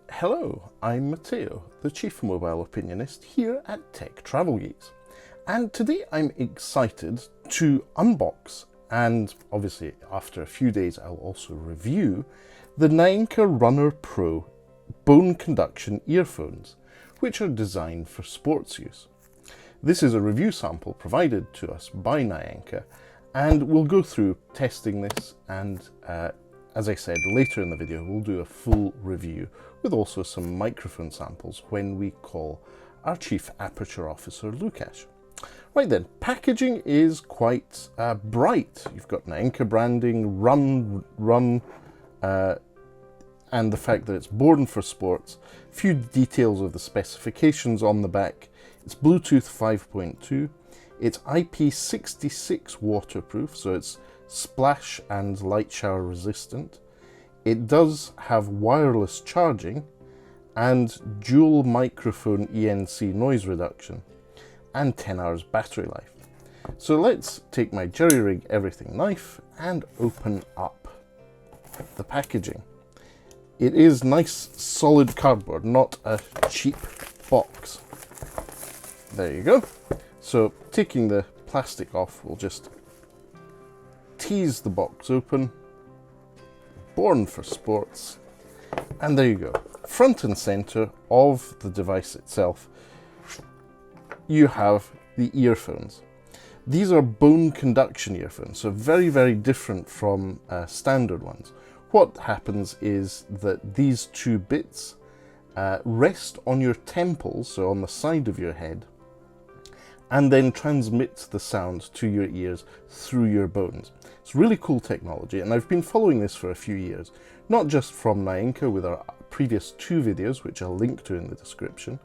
Hello, I'm Matteo, the Chief Mobile Opinionist here at Tech Travel Geeks. And today I'm excited to unbox, and obviously after a few days I'll also review, the Naenka Runner Pro bone conduction earphones, which are designed for sports use. This is a review sample provided to us by Naenka, and we'll go through testing this, and as I said, later in the video we'll do a full review with also some microphone samples when we call our Chief Aperture Officer Lukasz. Right then, packaging is quite bright. You've got Naenka branding, run, and the fact that it's born for sports. A few details of the specifications on the back. It's Bluetooth 5.2. It's IP66 waterproof, so it's splash and light shower resistant. It does have wireless charging and dual microphone ENC noise reduction and 10 hours battery life. So let's take my jerry rig everything knife and open up the packaging. It is nice solid cardboard, not a cheap box. There you go. So taking the plastic off, we'll just tease the box open. Born for sports, and there you go. Front and center of the device itself, you have the earphones. These are bone conduction earphones, so very different from standard ones. What happens is that these two bits rest on your temples, so on the side of your head, and then transmit the sound to your ears through your bones. It's really cool technology, and I've been following this for a few years, not just from Naenka with our previous two videos, which I'll link to in the description,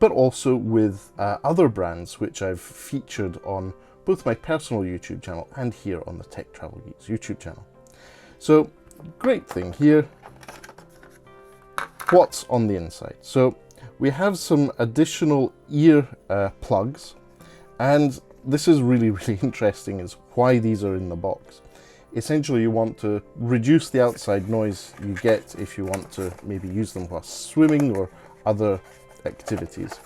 but also with other brands which I've featured on both my personal YouTube channel and here on the Tech Travel Geeks YouTube channel. So, great thing here. What's on the inside? So, we have some additional ear plugs, and this is really interesting, is why these are in the box. Essentially, you want to reduce the outside noise you get if you want to maybe use them while swimming or other activities.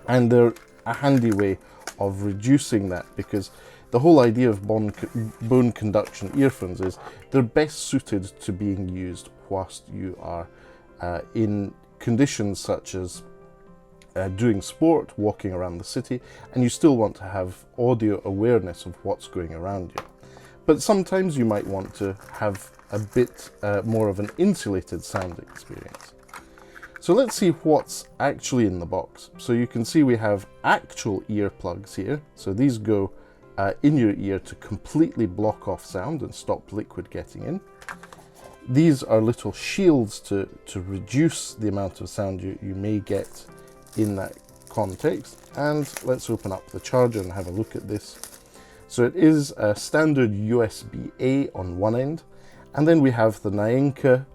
And they're a handy way of reducing that, because the whole idea of bone conduction earphones is they're best suited to being used whilst you are in conditions such as doing sport, walking around the city, and you still want to have audio awareness of what's going around you. But sometimes you might want to have a bit more of an insulated sound experience. So let's see what's actually in the box. So you can see we have actual earplugs here. So these go in your ear to completely block off sound and stop liquid getting in. These are little shields to reduce the amount of sound you may get in that context. And let's open up the charger and have a look at this. So it is a standard USB-A on one end, and then we have the Naenka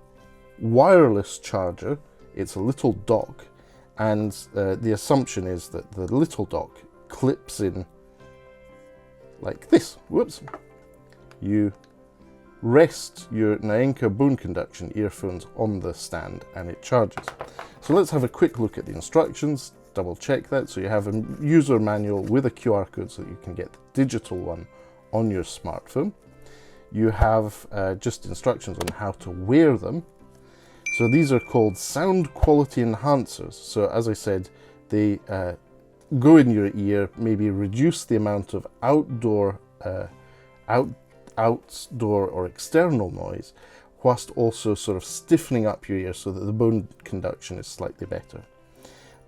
wireless charger. It's a little dock, and the assumption is that the little dock clips in like this. Whoops. You rest your Naenka bone conduction earphones on the stand and it charges. So let's have a quick look at the instructions, double check that. So you have a user manual with a QR code so that you can get the digital one on your smartphone. You have just instructions on how to wear them. So these are called sound quality enhancers. So as I said, they go in your ear, maybe reduce the amount of outdoor or external noise, whilst also sort of stiffening up your ear so that the bone conduction is slightly better.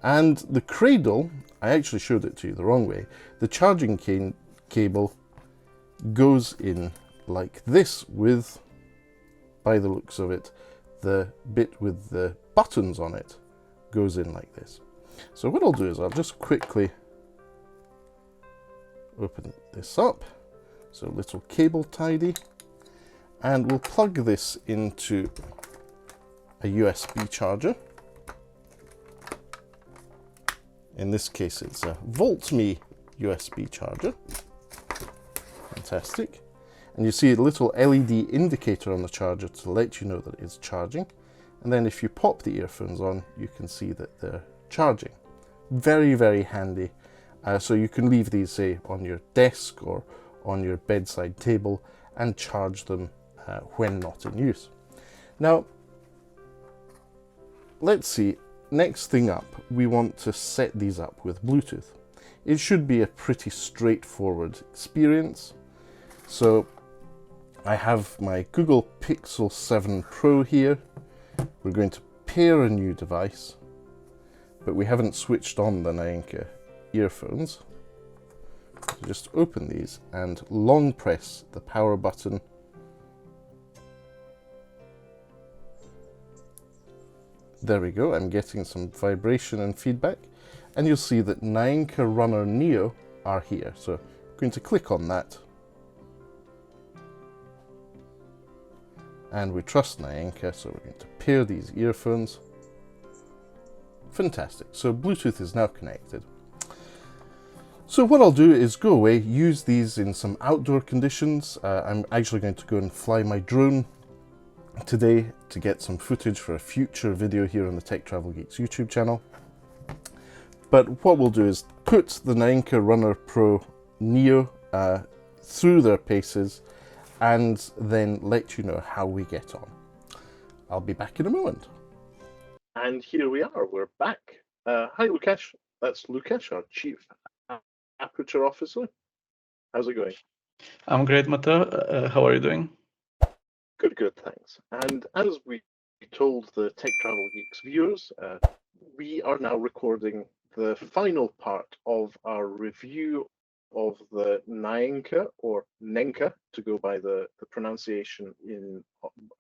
And the cradle, I actually showed it to you the wrong way. The charging cable goes in like this with, by the looks of it, the bit with the buttons on it goes in like this. So what I'll do is I'll just quickly open this up. So little cable tidy, and we'll plug this into a USB charger. In this case, it's a VoltMe USB charger. Fantastic. And you see a little LED indicator on the charger to let you know that it's charging. And then if you pop the earphones on, you can see that they're charging. Very, very handy. So you can leave these, say, on your desk or on your bedside table and charge them when not in use. Now, let's see. Next thing up, we want to set these up with Bluetooth. It should be a pretty straightforward experience. So I have my Google Pixel 7 Pro here. We're going to pair a new device, but we haven't switched on the Naenka earphones. So just open these and long press the power button. There we go, I'm getting some vibration and feedback. And you'll see that Naenka Runner Neo are here. So I'm going to click on that. And we trust Naenka, so we're going to pair these earphones. Fantastic, so Bluetooth is now connected. So what I'll do is go away, use these in some outdoor conditions. I'm actually going to go and fly my drone today to get some footage for a future video here on the Tech Travel Geeks YouTube channel. But what we'll do is put the Naenka Runner Pro Neo through their paces and then let you know how we get on. I'll be back in a moment. And here we are, we're back. Hi Lukash, that's Lukash, our Chief Aperture Officer. How's it going? I'm great, Matteo. How are you doing? Good, good, thanks. And as we told the Tech Travel Geeks viewers, we are now recording the final part of our review of the Naenka, or Nenka, to go by the pronunciation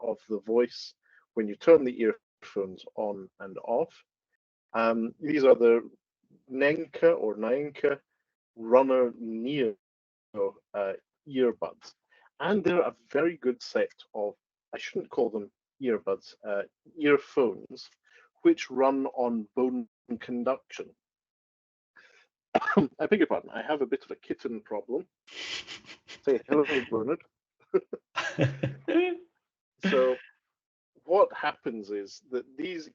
of the voice when you turn the earphones on and off. These are the Nenka or Naenka Runner Neo earbuds. And they're a very good set of, I shouldn't call them earbuds, earphones, which run on bone conduction. I beg your pardon, I have a bit of a kitten problem. Say hello, Bernard. So what happens is that these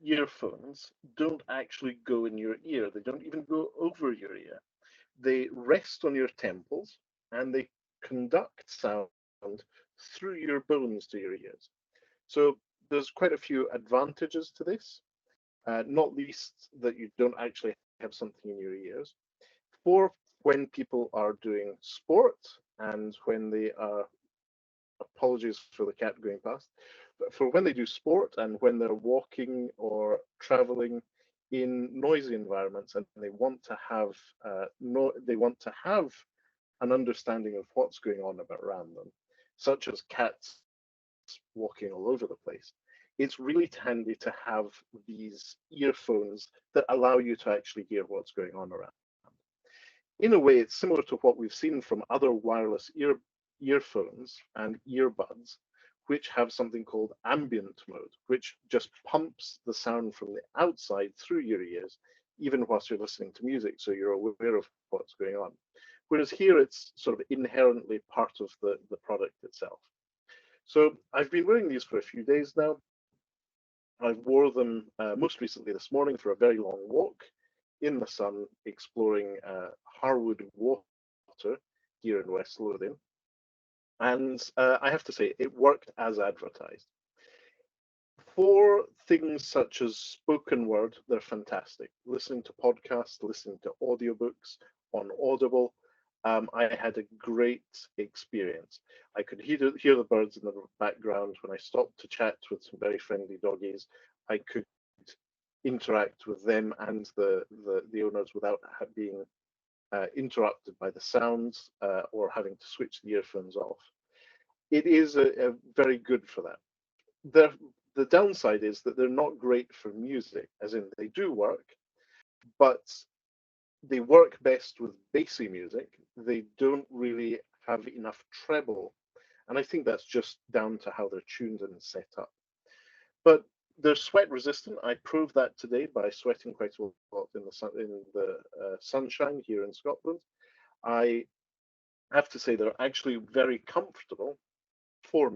earphones don't actually go in your ear. They don't even go over your ear. They rest on your temples and they conduct sound through your bones to your ears. So there's quite a few advantages to this, not least that you don't actually have something in your ears. For when people are doing sport and when they are, apologies for the cat going past, but for when they do sport and when they're walking or traveling in noisy environments and they want to have an understanding of what's going on around them, such as cats walking all over the place. It's really handy to have these earphones that allow you to actually hear what's going on around. In a way, it's similar to what we've seen from other wireless earphones and earbuds, which have something called ambient mode, which just pumps the sound from the outside through your ears, even whilst you're listening to music, so you're aware of what's going on. Whereas here, it's sort of inherently part of the product itself. So I've been wearing these for a few days now. I wore them most recently this morning for a very long walk in the sun, exploring Harwood Water here in West Lothian. And I have to say, it worked as advertised. For things such as spoken word, they're fantastic. Listening to podcasts, listening to audiobooks on Audible, I had a great experience. I could hear the birds in the background. When I stopped to chat with some very friendly doggies, I could interact with them and the owners without being interrupted by the sounds or having to switch the earphones off. It is a very good for that. The downside is that they're not great for music, as in they do work, but they work best with bassy music. They don't really have enough treble, and I think that's just down to how they're tuned and set up. But they're sweat resistant. I proved that today by sweating quite a lot in the sunshine here in Scotland. I have to say they're actually very comfortable for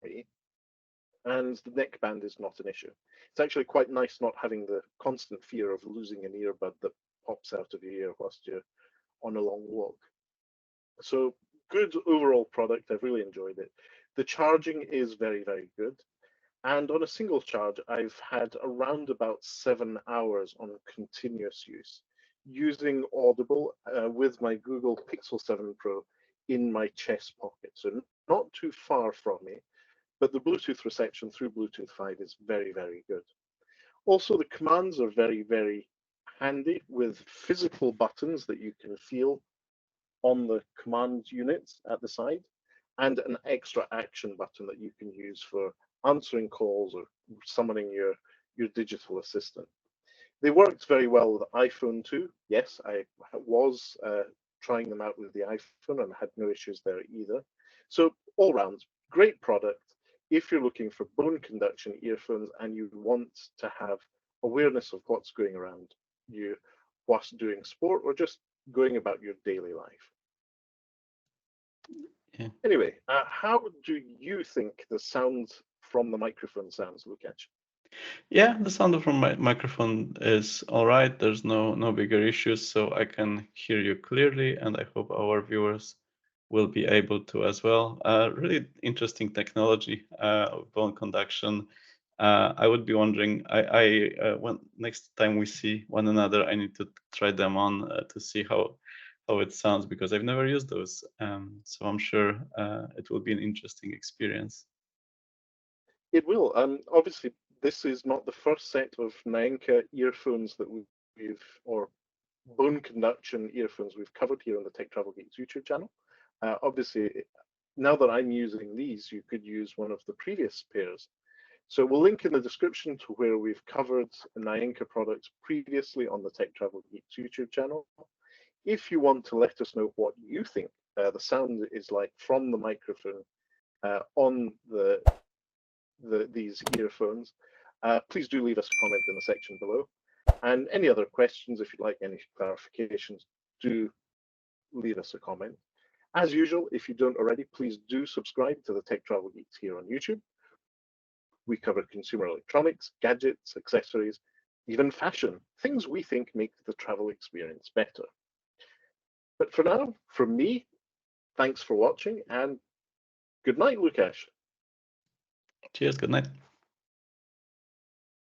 me. and the neckband is not an issue. It's actually quite nice not having the constant fear of losing an earbud that pops out of your ear whilst you're on a long walk. So good overall product. I've really enjoyed it. The charging is very, very good. And on a single charge, I've had around about 7 hours on continuous use, using Audible with my Google Pixel 7 Pro in my chest pocket. So not too far from me, but the Bluetooth reception through Bluetooth 5 is very, very good. Also, the commands are very, very handy with physical buttons that you can feel on the command units at the side, and an extra action button that you can use for answering calls or summoning your digital assistant. They worked very well with iPhone too. Yes, I was trying them out with the iPhone and had no issues there either. So all round, great product. If you're looking for bone conduction earphones and you want to have awareness of what's going around you whilst doing sport or just going about your daily life. Yeah. Anyway, how do you think the sound from the microphone sounds, Lukasz? Yeah, the sound from my microphone is all right. There's no bigger issues, so I can hear you clearly, and I hope our viewers will be able to as well. Really interesting technology, bone conduction. I would be wondering, when next time we see one another, I need to try them on to see how it sounds, because I've never used those. So I'm sure it will be an interesting experience. It will. Obviously, this is not the first set of Naenka earphones that or bone conduction earphones we've covered here on the Tech Travel Geeks YouTube channel. Obviously, now that I'm using these, you could use one of the previous pairs. So we'll link in the description to where we've covered Naenka products previously on the Tech Travel Geeks YouTube channel. If you want to let us know what you think the sound is like from the microphone on these earphones, please do leave us a comment in the section below. And any other questions, if you'd like any clarifications, do leave us a comment. As usual, if you don't already, please do subscribe to the Tech Travel Geeks here on YouTube. We cover consumer electronics, gadgets, accessories, even fashion, things we think make the travel experience better. But for now, from me, thanks for watching and good night, Lukasz. Cheers, good night.